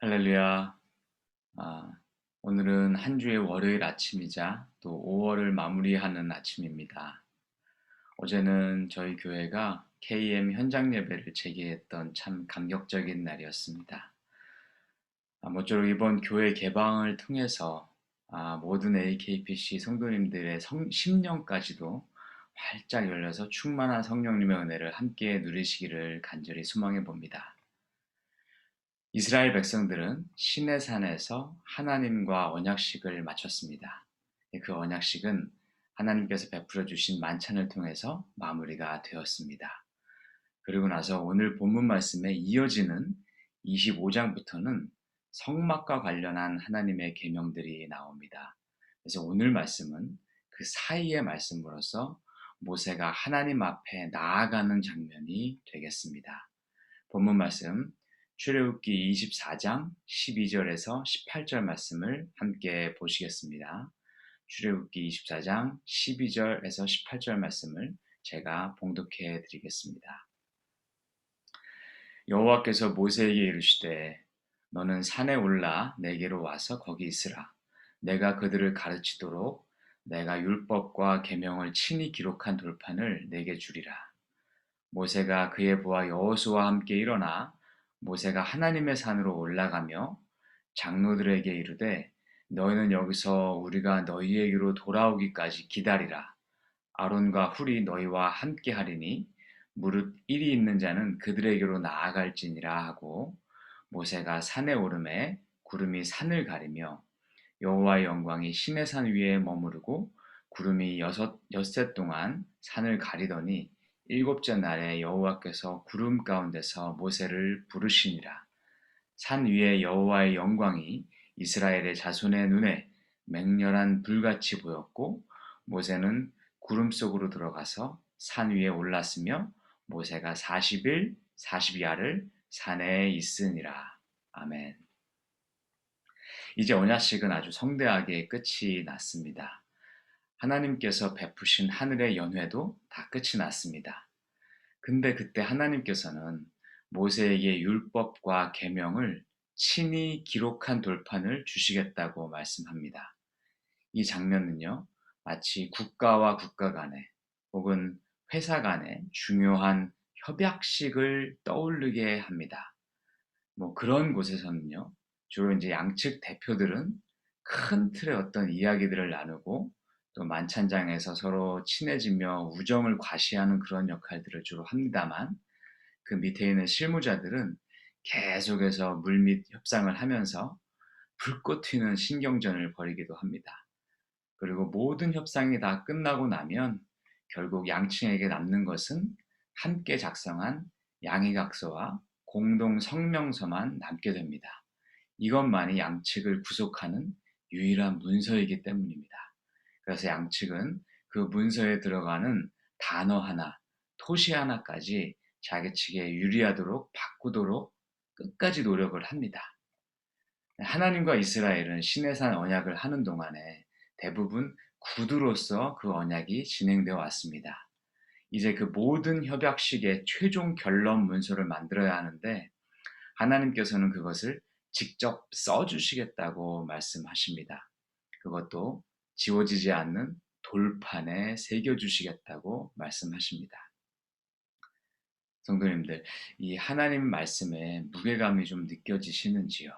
할렐루야. 아, 오늘은 한 주의 월요일 아침이자 또 5월을 마무리하는 아침입니다. 어제는 저희 교회가 KM 현장 예배를 재개했던 참 감격적인 날이었습니다. 모쪼록 이번 교회 개방을 통해서 모든 AKPC 성도님들의 심령까지도 활짝 열려서 충만한 성령님의 은혜를 함께 누리시기를 간절히 소망해 봅니다. 이스라엘 백성들은 시내산에서 하나님과 언약식을 마쳤습니다. 그 언약식은 하나님께서 베풀어 주신 만찬을 통해서 마무리가 되었습니다. 그리고 나서 오늘 본문 말씀에 이어지는 25장부터는 성막과 관련한 하나님의 계명들이 나옵니다. 그래서 오늘 말씀은 그 사이의 말씀으로서 모세가 하나님 앞에 나아가는 장면이 되겠습니다. 본문 말씀 출애굽기 24장 12절에서 18절 말씀을 함께 보시겠습니다. 출애굽기 24장 12절에서 18절 말씀을 제가 봉독해 드리겠습니다. 여호와께서 모세에게 이르시되 너는 산에 올라 내게로 와서 거기 있으라. 내가 그들을 가르치도록 내가 율법과 계명을 친히 기록한 돌판을 내게 주리라. 모세가 그의 부하 여호수아와 함께 일어나 모세가 하나님의 산으로 올라가며 장로들에게 이르되 너희는 여기서 우리가 너희에게로 돌아오기까지 기다리라. 아론과 훌이 너희와 함께 하리니 무릇 일이 있는 자는 그들에게로 나아갈지니라 하고 모세가 산에 오르매 구름이 산을 가리며 여호와의 영광이 시내산 위에 머무르고 구름이 엿새 동안 산을 가리더니 일곱째 날에 여호와께서 구름 가운데서 모세를 부르시니라. 산 위에 여호와의 영광이 이스라엘의 자손의 눈에 맹렬한 불같이 보였고 모세는 구름 속으로 들어가서 산 위에 올랐으며 모세가 40일 40야를 산에 있으니라. 아멘. 이제 언약식은 아주 성대하게 끝이 났습니다. 하나님께서 베푸신 하늘의 연회도 다 끝이 났습니다. 근데 그때 하나님께서는 모세에게 율법과 계명을 친히 기록한 돌판을 주시겠다고 말씀합니다. 이 장면은요, 마치 국가와 국가 간에 혹은 회사 간에 중요한 협약식을 떠올리게 합니다. 그런 곳에서는요, 주로 이제 양측 대표들은 큰 틀의 어떤 이야기들을 나누고 또 만찬장에서 서로 친해지며 우정을 과시하는 그런 역할들을 주로 합니다만 그 밑에 있는 실무자들은 계속해서 물밑 협상을 하면서 불꽃 튀는 신경전을 벌이기도 합니다. 그리고 모든 협상이 다 끝나고 나면 결국 양측에게 남는 것은 함께 작성한 양의각서와 공동 성명서만 남게 됩니다. 이것만이 양측을 구속하는 유일한 문서이기 때문입니다. 그래서 양측은 그 문서에 들어가는 단어 하나, 토시 하나까지 자기 측에 유리하도록 바꾸도록 끝까지 노력을 합니다. 하나님과 이스라엘은 시내산 언약을 하는 동안에 대부분 구두로서 그 언약이 진행되어 왔습니다. 이제 그 모든 협약식의 최종 결론 문서를 만들어야 하는데 하나님께서는 그것을 직접 써주시겠다고 말씀하십니다. 그것도 지워지지 않는 돌판에 새겨주시겠다고 말씀하십니다. 성도님들, 이 하나님 말씀에 무게감이 좀 느껴지시는지요?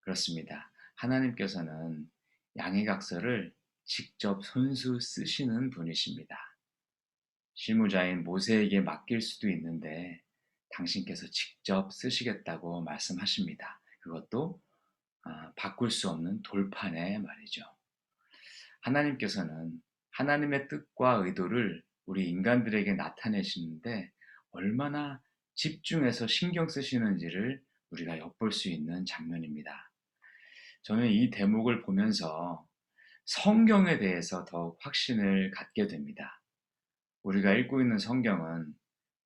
그렇습니다. 하나님께서는 양의각서를 직접 손수 쓰시는 분이십니다. 실무자인 모세에게 맡길 수도 있는데 당신께서 직접 쓰시겠다고 말씀하십니다. 그것도 바꿀 수 없는 돌판에 말이죠. 하나님께서는 하나님의 뜻과 의도를 우리 인간들에게 나타내시는데 얼마나 집중해서 신경 쓰시는지를 우리가 엿볼 수 있는 장면입니다. 저는 이 대목을 보면서 성경에 대해서 더욱 확신을 갖게 됩니다. 우리가 읽고 있는 성경은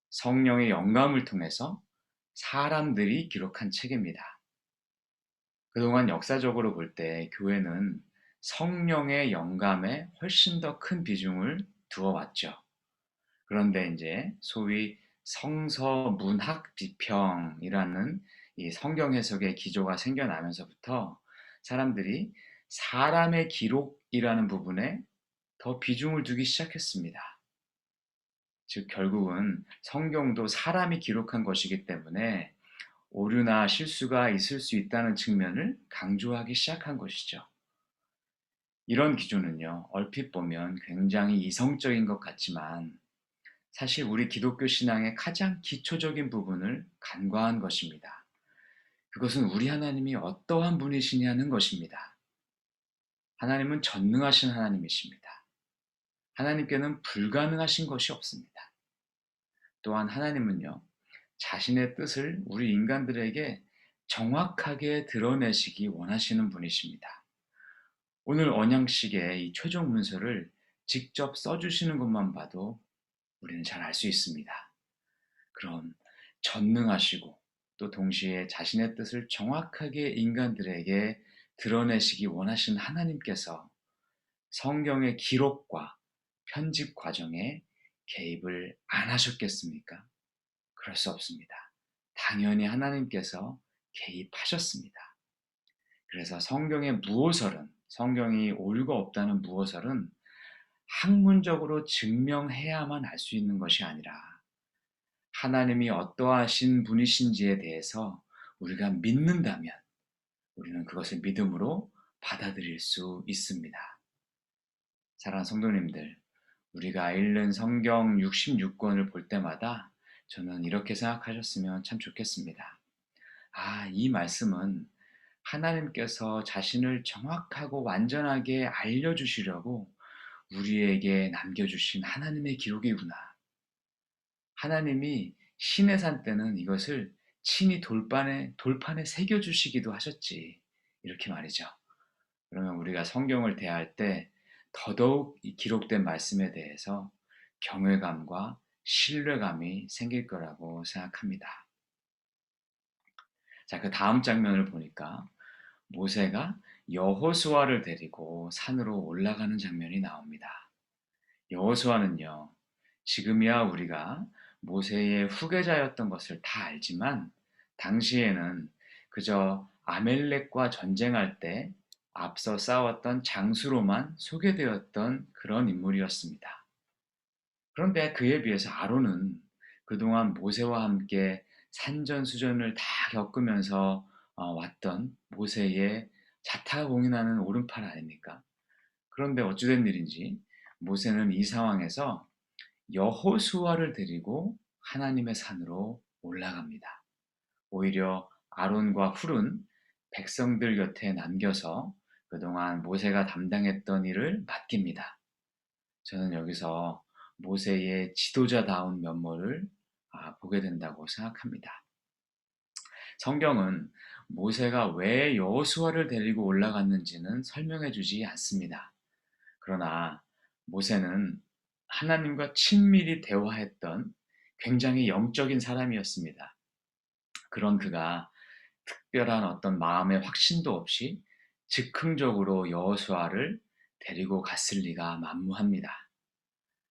성령의 영감을 통해서 사람들이 기록한 책입니다. 그동안 역사적으로 볼 때 교회는 성령의 영감에 훨씬 더 큰 비중을 두어 왔죠. 그런데 이제 소위 성서 문학 비평이라는 이 성경 해석의 기조가 생겨나면서부터 사람들이 사람의 기록이라는 부분에 더 비중을 두기 시작했습니다. 즉 결국은 성경도 사람이 기록한 것이기 때문에 오류나 실수가 있을 수 있다는 측면을 강조하기 시작한 것이죠. 이런 기준은요, 얼핏 보면 굉장히 이성적인 것 같지만 사실 우리 기독교 신앙의 가장 기초적인 부분을 간과한 것입니다. 그것은 우리 하나님이 어떠한 분이시냐는 것입니다. 하나님은 전능하신 하나님이십니다. 하나님께는 불가능하신 것이 없습니다. 또한 하나님은요, 자신의 뜻을 우리 인간들에게 정확하게 드러내시기 원하시는 분이십니다. 오늘 언양식의 이 최종 문서를 직접 써주시는 것만 봐도 우리는 잘 알 수 있습니다. 그런 전능하시고 또 동시에 자신의 뜻을 정확하게 인간들에게 드러내시기 원하시는 하나님께서 성경의 기록과 편집 과정에 개입을 안 하셨겠습니까? 그럴 수 없습니다. 당연히 하나님께서 개입하셨습니다. 그래서 성경의 무오설은, 성경이 오류가 없다는 무오설은 학문적으로 증명해야만 알 수 있는 것이 아니라 하나님이 어떠하신 분이신지에 대해서 우리가 믿는다면 우리는 그것을 믿음으로 받아들일 수 있습니다. 사랑하는 성도님들, 우리가 읽는 성경 66권을 볼 때마다 저는 이렇게 생각하셨으면 참 좋겠습니다. 아, 이 말씀은 하나님께서 자신을 정확하고 완전하게 알려주시려고 우리에게 남겨주신 하나님의 기록이구나. 하나님이 시내산 때는 이것을 친히 돌판에 새겨주시기도 하셨지. 이렇게 말이죠. 그러면 우리가 성경을 대할 때 더더욱 이 기록된 말씀에 대해서 경외감과 신뢰감이 생길 거라고 생각합니다. 자, 그 다음 장면을 보니까 모세가 여호수아를 데리고 산으로 올라가는 장면이 나옵니다. 여호수아는요, 지금이야 우리가 모세의 후계자였던 것을 다 알지만 당시에는 그저 아멜렉과 전쟁할 때 앞서 싸웠던 장수로만 소개되었던 그런 인물이었습니다. 그런데 그에 비해서 아론은 그동안 모세와 함께 산전수전을 다 겪으면서 왔던 모세의 자타공인하는 오른팔 아닙니까? 그런데 어찌된 일인지 모세는 이 상황에서 여호수아를 데리고 하나님의 산으로 올라갑니다. 오히려 아론과 훌은 백성들 곁에 남겨서 그동안 모세가 담당했던 일을 맡깁니다. 저는 여기서 모세의 지도자다운 면모를 보게 된다고 생각합니다. 성경은 모세가 왜 여호수아를 데리고 올라갔는지는 설명해 주지 않습니다. 그러나 모세는 하나님과 친밀히 대화했던 굉장히 영적인 사람이었습니다. 그런 그가 특별한 어떤 마음의 확신도 없이 즉흥적으로 여호수아를 데리고 갔을 리가 만무합니다.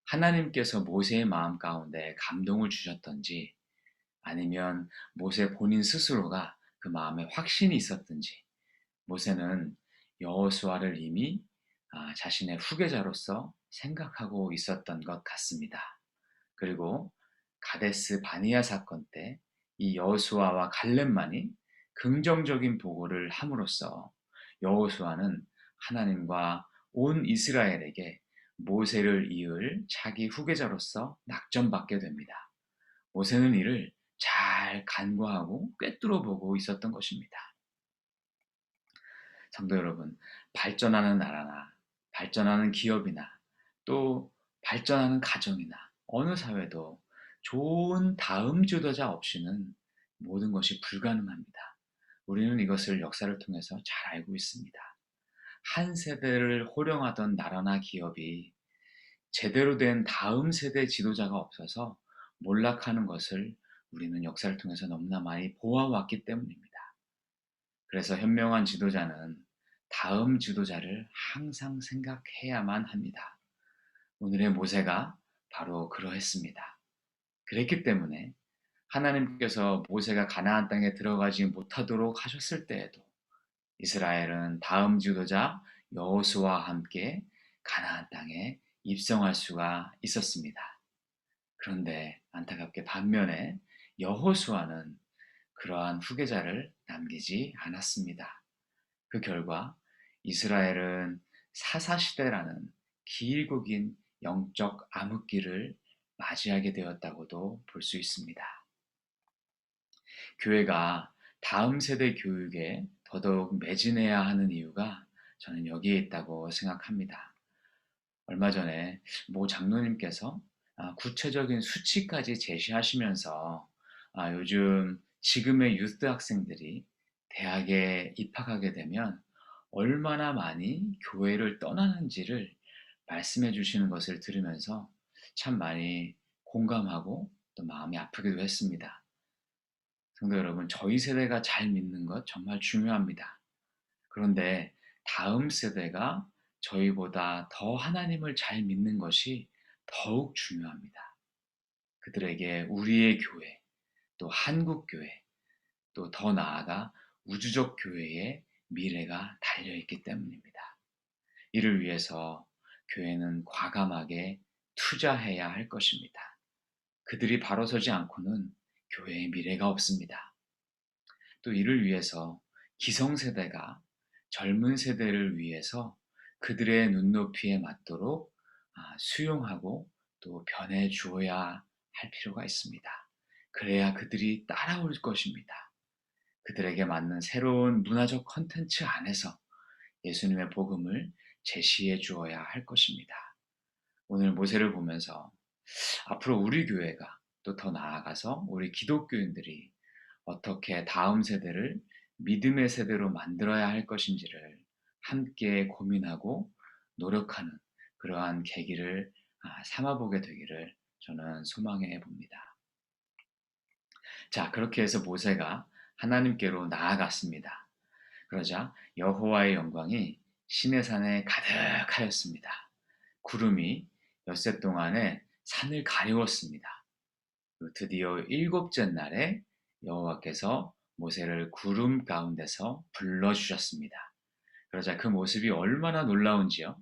하나님께서 모세의 마음 가운데 감동을 주셨던지 아니면 모세 본인 스스로가 그 마음에 확신이 있었든지 모세는 여호수아를 이미 자신의 후계자로서 생각하고 있었던 것 같습니다. 그리고 가데스 바니아 사건 때 이 여호수아와 갈렙만이 긍정적인 보고를 함으로써 여호수아는 하나님과 온 이스라엘에게 모세를 이을 자기 후계자로서 낙점받게 됩니다. 모세는 이를 잘 간과하고 꿰뚫어 보고 있었던 것입니다. 성도 여러분, 발전하는 나라나 발전하는 기업이나 또 발전하는 가정이나 어느 사회도 좋은 다음 지도자 없이는 모든 것이 불가능합니다. 우리는 이것을 역사를 통해서 잘 알고 있습니다. 한 세대를 호령하던 나라나 기업이 제대로 된 다음 세대 지도자가 없어서 몰락하는 것을 우리는 역사를 통해서 너무나 많이 보아왔기 때문입니다. 그래서 현명한 지도자는 다음 지도자를 항상 생각해야만 합니다. 오늘의 모세가 바로 그러했습니다. 그랬기 때문에 하나님께서 모세가 가나안 땅에 들어가지 못하도록 하셨을 때에도 이스라엘은 다음 지도자 여호수아와 함께 가나안 땅에 입성할 수가 있었습니다. 그런데 안타깝게 반면에 여호수아는 그러한 후계자를 남기지 않았습니다. 그 결과 이스라엘은 사사시대라는 길고 긴 영적 암흑기를 맞이하게 되었다고도 볼 수 있습니다. 교회가 다음 세대 교육에 더더욱 매진해야 하는 이유가 저는 여기에 있다고 생각합니다. 얼마 전에 모 장로님께서 구체적인 수치까지 제시하시면서 요즘 지금의 유스 학생들이 대학에 입학하게 되면 얼마나 많이 교회를 떠나는지를 말씀해 주시는 것을 들으면서 참 많이 공감하고 또 마음이 아프기도 했습니다. 성도 여러분, 저희 세대가 잘 믿는 것 정말 중요합니다. 그런데 다음 세대가 저희보다 더 하나님을 잘 믿는 것이 더욱 중요합니다. 그들에게 우리의 교회, 또 한국 교회, 또 더 나아가 우주적 교회의 미래가 달려있기 때문입니다. 이를 위해서 교회는 과감하게 투자해야 할 것입니다. 그들이 바로 서지 않고는 교회의 미래가 없습니다. 또 이를 위해서 기성세대가 젊은 세대를 위해서 그들의 눈높이에 맞도록 수용하고 또 변해 주어야 할 필요가 있습니다. 그래야 그들이 따라올 것입니다. 그들에게 맞는 새로운 문화적 콘텐츠 안에서 예수님의 복음을 제시해 주어야 할 것입니다. 오늘 모세를 보면서 앞으로 우리 교회가 또 더 나아가서 우리 기독교인들이 어떻게 다음 세대를 믿음의 세대로 만들어야 할 것인지를 함께 고민하고 노력하는 그러한 계기를 삼아보게 되기를 저는 소망해 봅니다. 자, 그렇게 해서 모세가 하나님께로 나아갔습니다. 그러자 여호와의 영광이 시내산에 가득하였습니다. 구름이 엿새 동안에 산을 가리웠습니다. 드디어 일곱째 날에 여호와께서 모세를 구름 가운데서 불러주셨습니다. 그러자 그 모습이 얼마나 놀라운지요.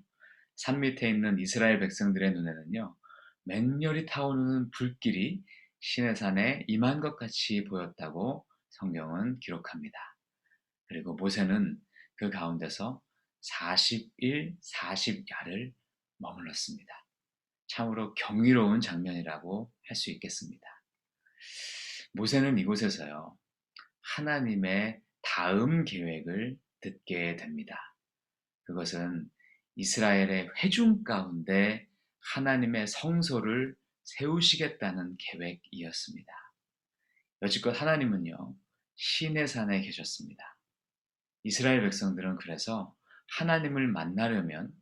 산 밑에 있는 이스라엘 백성들의 눈에는요, 맹렬히 타오르는 불길이 시내산에 임한 것 같이 보였다고 성경은 기록합니다. 그리고 모세는 그 가운데서 40일 40야를 머물렀습니다. 참으로 경이로운 장면이라고 할 수 있겠습니다. 모세는 이곳에서요, 하나님의 다음 계획을 듣게 됩니다. 그것은 이스라엘의 회중 가운데 하나님의 성소를 세우시겠다는 계획이었습니다. 여지껏 하나님은요, 시내산에 계셨습니다. 이스라엘 백성들은 그래서 하나님을 만나려면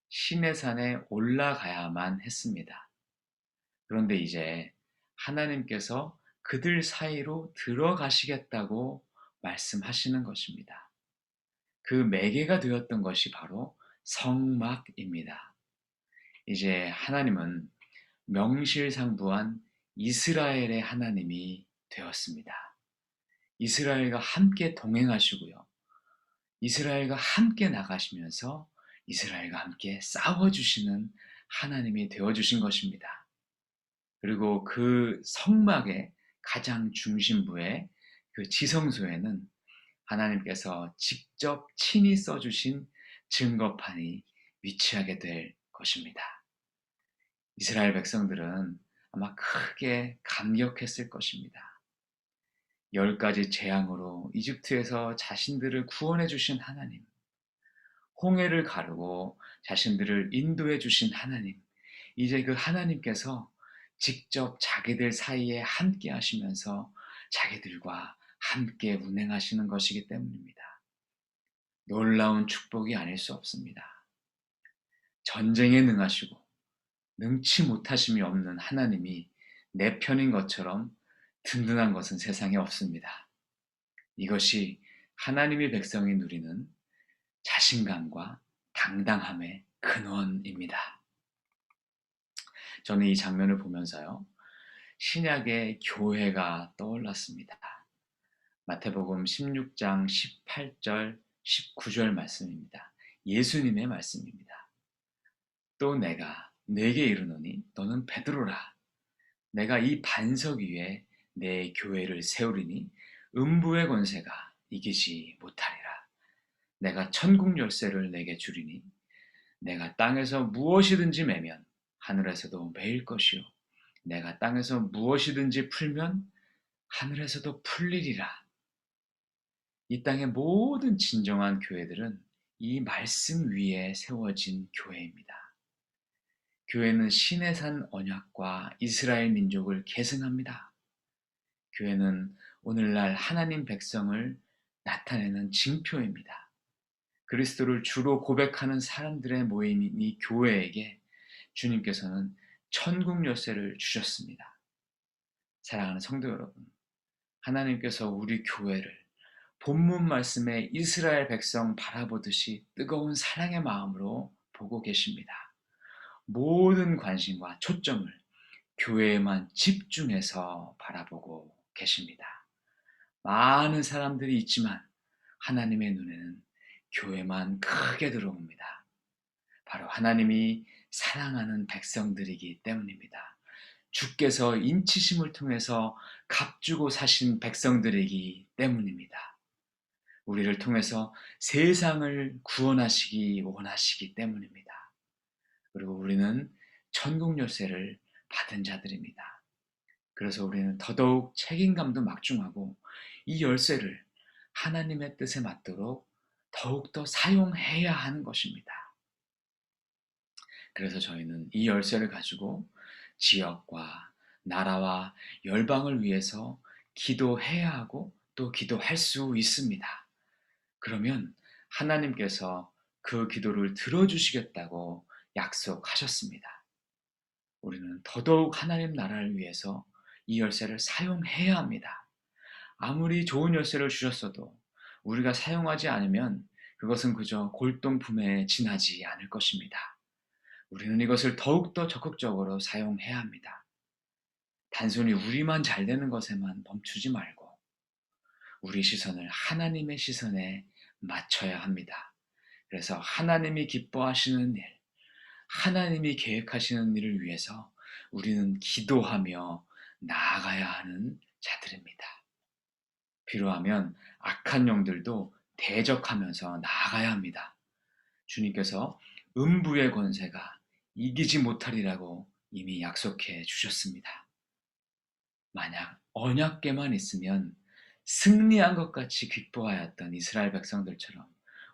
시내산에 올라가야만 했습니다. 그런데 이제 하나님께서 그들 사이로 들어가시겠다고 말씀하시는 것입니다. 그 매개가 되었던 것이 바로 성막입니다. 이제 하나님은 명실상부한 이스라엘의 하나님이 되었습니다. 이스라엘과 함께 동행하시고요. 이스라엘과 함께 나가시면서 이스라엘과 함께 싸워주시는 하나님이 되어주신 것입니다. 그리고 그 성막의 가장 중심부에 그 지성소에는 하나님께서 직접 친히 써주신 증거판이 위치하게 될 것입니다. 이스라엘 백성들은 아마 크게 감격했을 것입니다. 10가지 재앙으로 이집트에서 자신들을 구원해 주신 하나님, 홍해를 가르고 자신들을 인도해 주신 하나님, 이제 그 하나님께서 직접 자기들 사이에 함께 하시면서 자기들과 함께 운행하시는 것이기 때문입니다. 놀라운 축복이 아닐 수 없습니다. 전쟁에 능하시고 능치 못하심이 없는 하나님이 내 편인 것처럼 든든한 것은 세상에 없습니다. 이것이 하나님의 백성이 누리는 자신감과 당당함의 근원입니다. 저는 이 장면을 보면서요, 신약의 교회가 떠올랐습니다. 마태복음 16장 18절, 19절 말씀입니다. 예수님의 말씀입니다. 또 내가 네게 이르노니 너는 베드로라. 내가 이 반석 위에 내 교회를 세우리니 음부의 권세가 이기지 못하리라. 내가 천국 열쇠를 내게 주리니 내가 땅에서 무엇이든지 매면 하늘에서도 매일 것이요 내가 땅에서 무엇이든지 풀면 하늘에서도 풀리리라. 이 땅의 모든 진정한 교회들은 이 말씀 위에 세워진 교회입니다. 교회는 신의 산 언약과 이스라엘 민족을 계승합니다. 교회는 오늘날 하나님 백성을 나타내는 징표입니다. 그리스도를 주로 고백하는 사람들의 모임인 이 교회에게 주님께서는 천국 열쇠를 주셨습니다. 사랑하는 성도 여러분, 하나님께서 우리 교회를 본문 말씀의 이스라엘 백성 바라보듯이 뜨거운 사랑의 마음으로 보고 계십니다. 모든 관심과 초점을 교회에만 집중해서 바라보고 계십니다. 많은 사람들이 있지만 하나님의 눈에는 교회만 크게 들어옵니다. 바로 하나님이 사랑하는 백성들이기 때문입니다. 주께서 인치심을 통해서 값주고 사신 백성들이기 때문입니다. 우리를 통해서 세상을 구원하시기 원하시기 때문입니다. 그리고 우리는 천국 열쇠를 받은 자들입니다. 그래서 우리는 더더욱 책임감도 막중하고 이 열쇠를 하나님의 뜻에 맞도록 더욱더 사용해야 하는 것입니다. 그래서 저희는 이 열쇠를 가지고 지역과 나라와 열방을 위해서 기도해야 하고 또 기도할 수 있습니다. 그러면 하나님께서 그 기도를 들어주시겠다고 약속하셨습니다. 우리는 더더욱 하나님 나라를 위해서 이 열쇠를 사용해야 합니다. 아무리 좋은 열쇠를 주셨어도 우리가 사용하지 않으면 그것은 그저 골동품에 지나지 않을 것입니다. 우리는 이것을 더욱더 적극적으로 사용해야 합니다. 단순히 우리만 잘 되는 것에만 멈추지 말고 우리 시선을 하나님의 시선에 맞춰야 합니다. 그래서 하나님이 기뻐하시는 일, 하나님이 계획하시는 일을 위해서 우리는 기도하며 나아가야 하는 자들입니다. 필요하면 악한 영들도 대적하면서 나아가야 합니다. 주님께서 음부의 권세가 이기지 못하리라고 이미 약속해 주셨습니다. 만약 언약궤만 있으면 승리한 것 같이 기뻐하였던 이스라엘 백성들처럼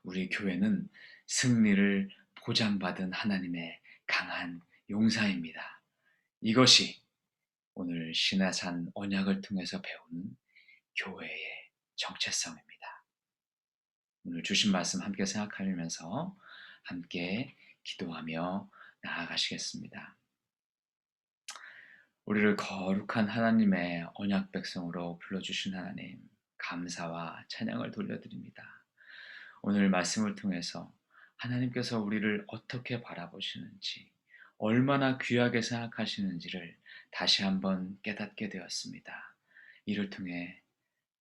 우리 교회는 승리를 보장받은 하나님의 강한 용사입니다. 이것이 오늘 신화산 언약을 통해서 배우는 교회의 정체성입니다. 오늘 주신 말씀 함께 생각하면서 함께 기도하며 나아가시겠습니다. 우리를 거룩한 하나님의 언약 백성으로 불러주신 하나님, 감사와 찬양을 돌려드립니다. 오늘 말씀을 통해서 하나님께서 우리를 어떻게 바라보시는지, 얼마나 귀하게 생각하시는지를 다시 한번 깨닫게 되었습니다. 이를 통해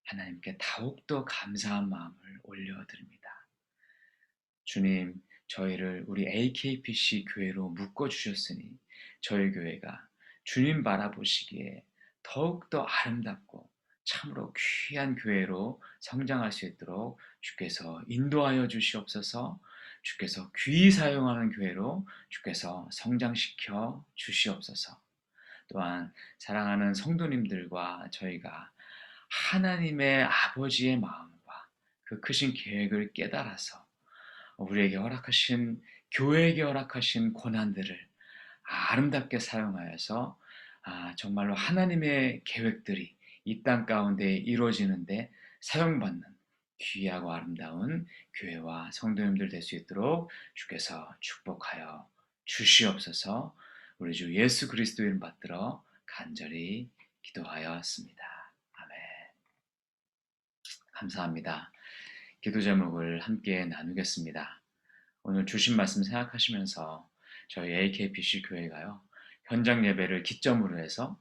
하나님께 더욱더 감사한 마음을 올려드립니다. 주님, 저희를 우리 AKPC 교회로 묶어주셨으니 저희 교회가 주님 바라보시기에 더욱더 아름답고 참으로 귀한 교회로 성장할 수 있도록 주께서 인도하여 주시옵소서. 주께서 귀히 사용하는 교회로 주께서 성장시켜 주시옵소서. 또한 사랑하는 성도님들과 저희가 하나님의 아버지의 마음과 그 크신 계획을 깨달아서 우리에게 허락하신, 교회에게 허락하신 고난들을 아름답게 사용하여서 정말로 하나님의 계획들이 이 땅 가운데 이루어지는데 사용받는 귀하고 아름다운 교회와 성도님들 될 수 있도록 주께서 축복하여 주시옵소서. 우리 주 예수 그리스도 이름 받들어 간절히 기도하였습니다. 아멘. 감사합니다. 기도 제목을 함께 나누겠습니다. 오늘 주신 말씀 생각하시면서 저희 AKPC 교회가요, 현장 예배를 기점으로 해서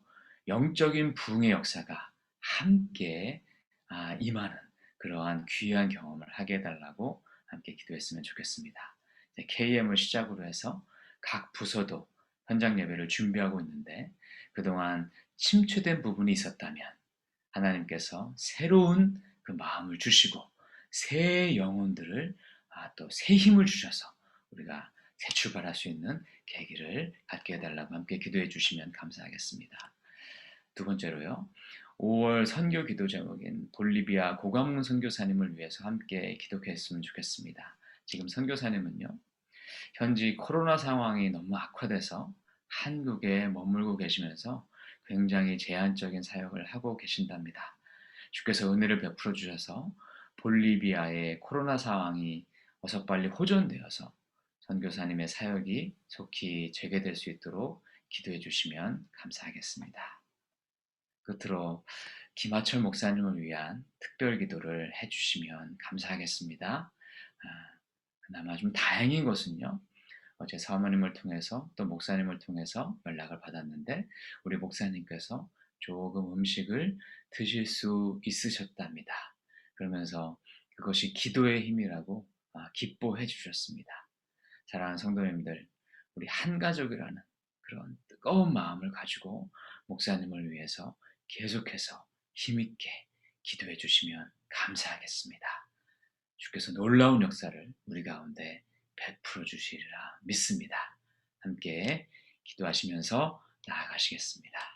영적인 부흥의 역사가 함께 임하는 그러한 귀한 경험을 하게 해 달라고 함께 기도했으면 좋겠습니다. 이제 KM을 시작으로 해서 각 부서도 현장 예배를 준비하고 있는데 그동안 침체된 부분이 있었다면 하나님께서 새로운 그 마음을 주시고 새 영혼들을 또 새 힘을 주셔서 우리가 새 출발할 수 있는 계기를 갖게 해달라고 함께 기도해 주시면 감사하겠습니다. 두 번째로요. 5월 선교 기도 제목인 볼리비아 고관문 선교사님을 위해서 함께 기도했으면 좋겠습니다. 지금 선교사님은요. 현지 코로나 상황이 너무 악화돼서 한국에 머물고 계시면서 굉장히 제한적인 사역을 하고 계신답니다. 주께서 은혜를 베풀어 주셔서 볼리비아의 코로나 상황이 어서 빨리 호전되어서 선교사님의 사역이 속히 재개될 수 있도록 기도해 주시면 감사하겠습니다. 끝으로 김하철 목사님을 위한 특별 기도를 해주시면 감사하겠습니다. 그나마 좀 다행인 것은요. 어제 사모님을 통해서 또 목사님을 통해서 연락을 받았는데 우리 목사님께서 조금 음식을 드실 수 있으셨답니다. 그러면서 그것이 기도의 힘이라고 기뻐해 주셨습니다. 사랑하는 성도님들, 우리 한 가족이라는 그런 뜨거운 마음을 가지고 목사님을 위해서 계속해서 힘있게 기도해 주시면 감사하겠습니다. 주께서 놀라운 역사를 우리 가운데 베풀어 주시리라 믿습니다. 함께 기도하시면서 나아가시겠습니다.